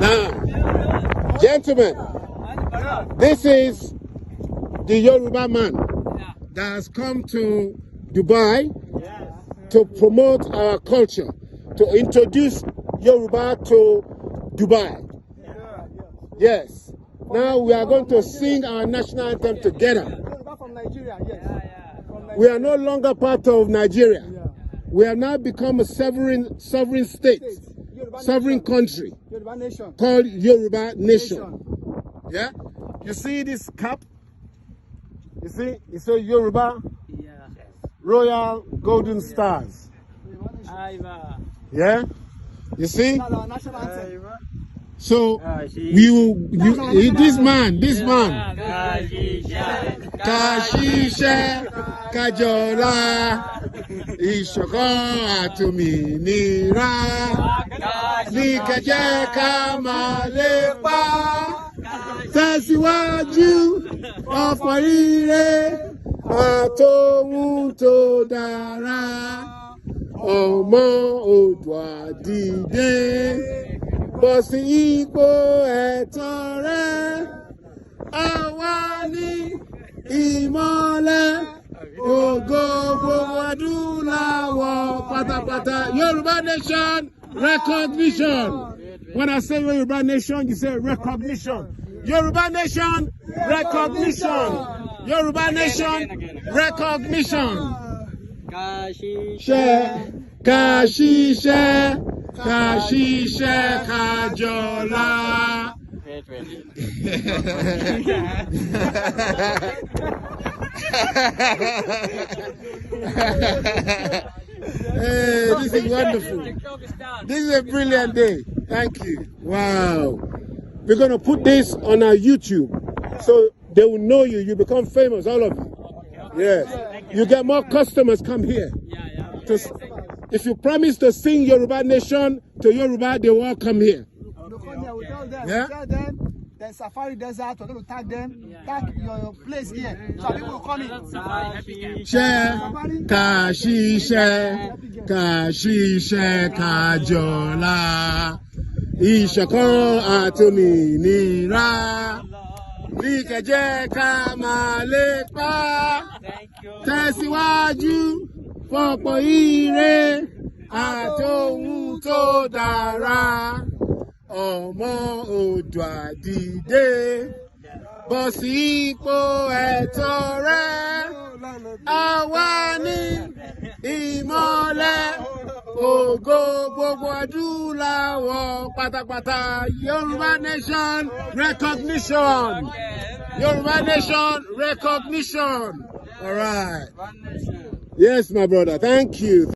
Now, gentlemen, this is the Yoruba man that has come to Dubai to promote our culture, to introduce Yoruba to Dubai. Yes. Now we are going to sing our national anthem together. From Nigeria, yes. We are no longer part of Nigeria. We have now become a sovereign state, sovereign country called Yoruba Nation. Yeah? You see this cap? You see? It's a Yoruba Royal Golden Stars. Yeah? You see? So this man, Kashisha Kajola Ìṣọ̀kan àtòmìnira ní kẹjẹ ká máa lépa tẹ̀síwájú ọ̀pọ̀ ire àtòhun tó dára ọmọ Oòduà dìde bọ́ sí ipò ẹ̀tọ́ rẹ̀ àwa ní ìmọ́lẹ̀ ògo gbogbo adúláwọ̀ pátápátá. Yoruba Nation recognition. When I say Yoruba Nation, you say recognition. Yoruba Nation recognition. Yoruba Nation recognition. Kashisha Kajola. Hey, this is wonderful. This is a brilliant day. Thank you. Wow. We're going to put this on our YouTube so they will know you. You become famous, all of you. Yes. You get more customers come here. If you promise to sing Yoruba Nation to Yoruba, they will all come here. Yeah? Tell them the Safari Desert, we're going to tag them, tag your place here, so people will come in. Kashisha Kajola Ìṣọ̀kan àtòmìnira ní kẹjẹ ká máa lépa tẹ̀síwájú fọ́pọ̀ ire àtòhun tó dára ọmọ Oòduà dìde bọ́ sí ipò ẹ̀tọ́ rẹ̀ àwa ní ìmọ́lẹ̀ ògo gbogbo adúláwọ̀ pátápátá. Yoruba Nation recognition. Yoruba Nation recognition. All right. Yes, my brother. Thank you.